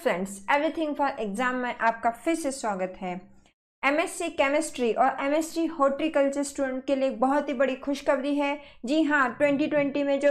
Friends, everything for exam में आपका फिर से स्वागत है। एमएससी केमिस्ट्री और एमएससी हॉर्टिकल्चर स्टूडेंट के लिए एक बहुत ही बड़ी खुशखबरी है। जी हाँ, 2020 में जो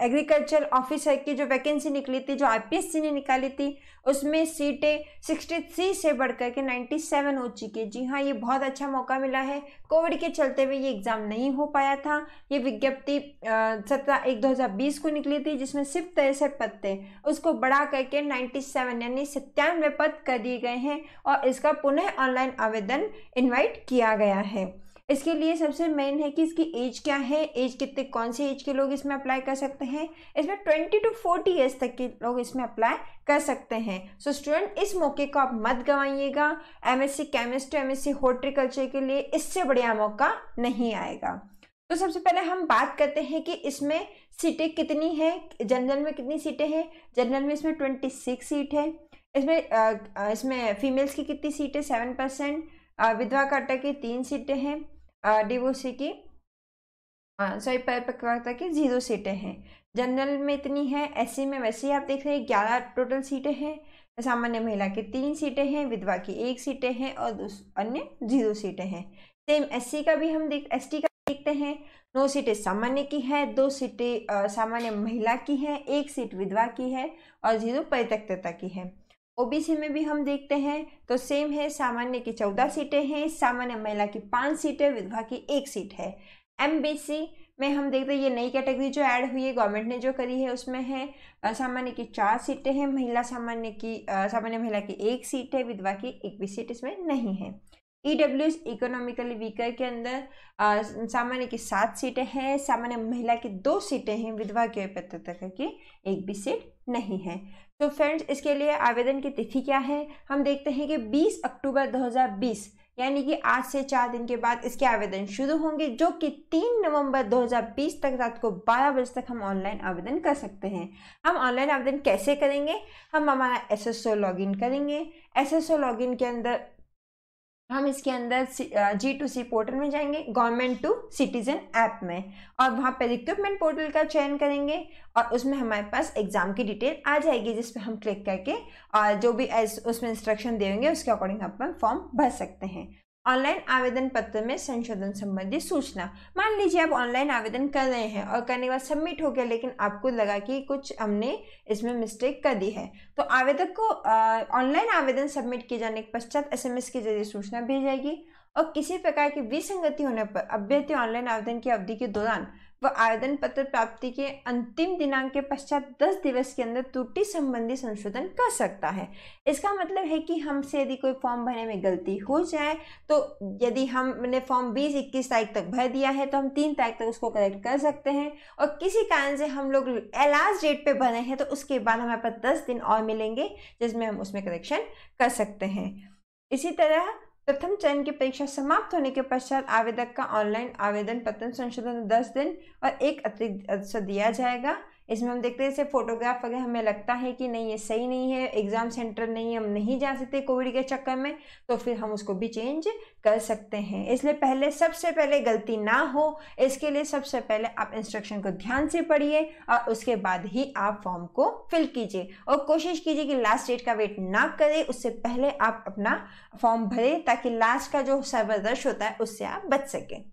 एग्रीकल्चर ऑफिसर की जो वैकेंसी निकली थी, जो आईपीएससी ने निकाली थी, उसमें सीटें 63 से बढ़कर के 97 हो चुकी है। जी हाँ, ये बहुत अच्छा मौका मिला है। कोविड के चलते हुए ये एग्ज़ाम नहीं हो पाया था। ये विज्ञप्ति 17/1/2020 को निकली थी, जिसमें सिर्फ 63 पद थे, उसको बढ़ा करके 97 यानी 97 पद कर दिए गए हैं और इसका पुनः ऑनलाइन आवेदन इनवाइट किया गया है। इसके लिए सबसे मेन है कि इसकी एज क्या है, एज कितने, कौन सी एज के लोग इसमें अप्लाई कर सकते हैं। इसमें 20 to 40 एज तक के लोग इसमें अप्लाई कर सकते हैं। सो स्टूडेंट, इस मौके को आप मत गंवाइएगा। एमएससी केमिस्ट्री, एमएससी हॉर्टिकल्चर के लिए इससे बढ़िया मौका नहीं आएगा। तो सबसे पहले हम बात करते हैं कि इसमें सीटें कितनी है। जनरल में कितनी सीटें हैं? जनरल में इसमें 26 सीट है। इसमें फीमेल्स की कितनी सीटें? 7%। विधवा काटा की 3 सीटें हैं। डिवोर्सी की परिपक्वता की 0 सीटें हैं। जनरल में इतनी है। एससी में वैसे ही आप देख रहे हैं 11 टोटल सीटें हैं। सामान्य महिला की 3 सीटें हैं, विधवा की 1 सीटें हैं और अन्य 0 सीटें हैं। सेम एससी का भी हम एसटी का देखते हैं। 9 सीटें सामान्य की है, 2 सीटें सामान्य महिला की है, 1 सीट विधवा की है और 0 परित्यक्तता की है। ओबीसी में भी हम देखते हैं तो सेम है। सामान्य की 14 सीटें हैं, सामान्य महिला की 5 सीटें, विधवा की 1 सीट है। एमबीसी में हम देखते हैं, ये नई कैटेगरी जो ऐड हुई है, गवर्नमेंट ने जो करी है, उसमें है सामान्य की 4 सीटें हैं, सामान्य महिला की 1 सीट है, विधवा की 1 भी सीट इसमें नहीं है। ईडब्ल्यूएस इकोनॉमिकली वीकर के अंदर सामान्य की 7 सीटें हैं, सामान्य महिला की 2 सीटें हैं, विधवा की परित्यक्तता की 1 भी सीट नहीं है। तो फ्रेंड्स, इसके लिए आवेदन की तिथि क्या है? हम देखते हैं कि 20 अक्टूबर 2020 यानी कि आज से 4 दिन के बाद इसके आवेदन शुरू होंगे, जो कि 3 नवंबर 2020 तक रात को 12 बजे तक हम ऑनलाइन आवेदन कर सकते हैं। हम ऑनलाइन आवेदन कैसे करेंगे? हम हमारा एसएसओ लॉगिन करेंगे। एसएसओ लॉगिन के अंदर हम इसके अंदर G2C पोर्टल में जाएंगे, गवर्नमेंट टू सिटीजन ऐप में, और वहाँ पे रिक्रूटमेंट पोर्टल का चयन करेंगे और उसमें हमारे पास एग्जाम की डिटेल आ जाएगी, जिस पे हम क्लिक करके और जो भी उसमें इंस्ट्रक्शन देंगे उसके अकॉर्डिंग अपन फॉर्म भर सकते हैं। ऑनलाइन आवेदन पत्र में संशोधन संबंधी सूचना। मान लीजिए आप ऑनलाइन आवेदन कर रहे हैं और करने के बाद सबमिट हो गया, लेकिन आपको लगा कि कुछ हमने इसमें मिस्टेक कर दी है, तो आवेदक को ऑनलाइन आवेदन सबमिट किए जाने के पश्चात एसएमएस के जरिए सूचना भेजी जाएगी और किसी प्रकार की विसंगति होने पर अभ्यर्थी ऑनलाइन आवेदन की अवधि के दौरान वह आवेदन पत्र प्राप्ति के अंतिम दिनांक के पश्चात 10 दिवस के अंदर त्रुटि संबंधी संशोधन कर सकता है। इसका मतलब है कि हमसे यदि कोई फॉर्म भरने में गलती हो जाए, तो यदि हमने फॉर्म 20-21 तारीख तक भर दिया है तो हम 3 तारीख तक उसको करेक्ट कर सकते हैं, और किसी कारण से हम लोग लास्ट डेट पे भरे हैं तो उसके बाद हमारे पास 10 दिन और मिलेंगे, जिसमें हम उसमें करेक्शन कर सकते हैं। इसी तरह प्रथम चरण की परीक्षा समाप्त होने के पश्चात आवेदक का ऑनलाइन आवेदन पत्र संशोधन 10 दिन और 1 अतिरिक्त अवसर दिया जाएगा। इसमें हम देखते हैं जैसे फोटोग्राफ वगैरह हमें लगता है कि नहीं, ये सही नहीं है, एग्जाम सेंटर नहीं, हम नहीं जा सकते कोविड के चक्कर में, तो फिर हम उसको भी चेंज कर सकते हैं। इसलिए सबसे पहले गलती ना हो, इसके लिए सबसे पहले आप इंस्ट्रक्शन को ध्यान से पढ़िए और उसके बाद ही आप फॉर्म को फिल कीजिए, और कोशिश कीजिए कि लास्ट डेट का वेट ना करें, उससे पहले आप अपना फॉर्म भरें, ताकि लास्ट का जो सर्वर रश होता है उससे आप बच सकें।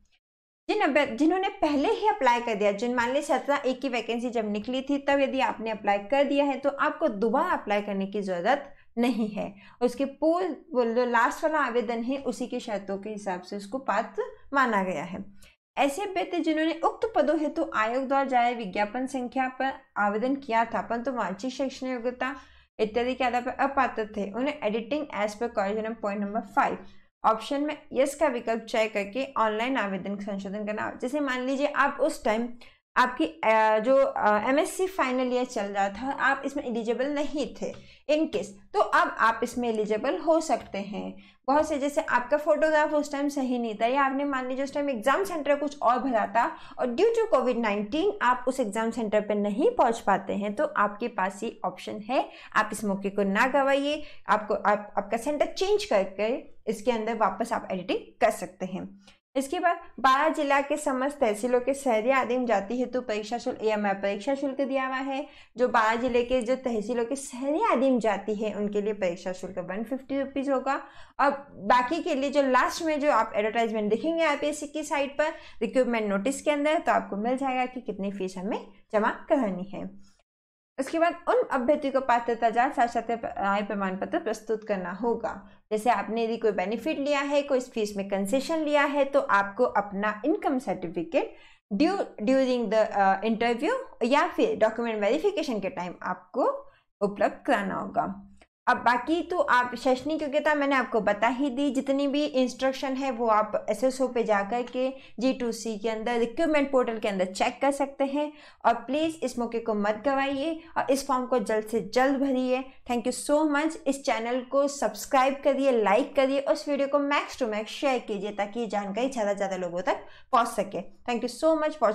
जिन्होंने पहले ही अप्लाई कर दिया, जिन मान ली 17/1 की वैकेंसी जब निकली थी, तब यदि आपने अप्लाई कर दिया है तो आपको दोबारा अप्लाई करने की जरूरत नहीं है। उसके पूर्व जो लास्ट वाला आवेदन है उसी की शर्तों के हिसाब से उसको पात्र माना गया है। ऐसे अभ्यर्थी जिन्होंने उक्त पदों हेतु आयोग द्वारा जारी विज्ञापन संख्या पर आवेदन किया था परंतु वांछित शैक्षणिक योग्यता इत्यादि के आधार पर अपात्र थे, उन्हें एडिटिंग एज पर कॉरिजनम पॉइंट नंबर 5 ऑप्शन में यस का विकल्प चयन करके ऑनलाइन आवेदन संशोधन करना। जैसे मान लीजिए आप उस टाइम आपकी जो एमएससी फाइनल ईयर चल रहा था, आप इसमें एलिजिबल नहीं थे इन केस, तो अब आप इसमें एलिजिबल हो सकते हैं। बहुत से, जैसे आपका फोटोग्राफ उस टाइम सही नहीं था, या आपने मान लीजिए उस टाइम एग्जाम सेंटर कुछ और भरा था और ड्यू टू कोविड-19 आप उस एग्जाम सेंटर पर नहीं पहुंच पाते हैं, तो आपके पास ये ऑप्शन है। आप इस मौके को ना गवाइए, आपका सेंटर चेंज करके इसके अंदर वापस आप एडिटिंग कर सकते हैं। इसके बाद 12 जिला के समस्त तहसीलों के शहरी आदिम जाति हेतु परीक्षा शुल्क परीक्षा शुल्क दिया हुआ है। जो 12 जिले के जो तहसीलों के शहरी आदिम जाति है उनके लिए परीक्षा शुल्क 150 रुपीज़ होगा। और बाकी के लिए जो लास्ट में जो आप एडवर्टाइजमेंट देखेंगे आईपीएससी की साइट पर रिक्रूटमेंट नोटिस के अंदर, तो आपको मिल जाएगा कि कितनी फीस हमें जमा करानी है। उसके बाद उन अभ्यर्थी को पात्रता जांच साथ साथ आय प्रमाण पत्र प्रस्तुत करना होगा। जैसे आपने यदि कोई बेनिफिट लिया है, कोई फीस में कंसेशन लिया है, तो आपको अपना income certificate during the interview या फिर डॉक्यूमेंट वेरिफिकेशन के टाइम आपको उपलब्ध कराना होगा। अब बाकी तो आप शैक्षणिक योग्यता मैंने आपको बता ही दी। जितनी भी इंस्ट्रक्शन है वो आप एसएसओ पे जाकर के G2C के अंदर रिक्रूटमेंट पोर्टल के अंदर चेक कर सकते हैं। और प्लीज़ इस मौके को मत गवाइए और इस फॉर्म को जल्द से जल्द भरिए। Thank you so much. इस चैनल को सब्सक्राइब करिए, लाइक करिए और इस वीडियो को मैक्स टू मैक्स शेयर कीजिए ताकि ये जानकारी ज़्यादा से ज़्यादा लोगों तक पहुँच सके। Thank you so much for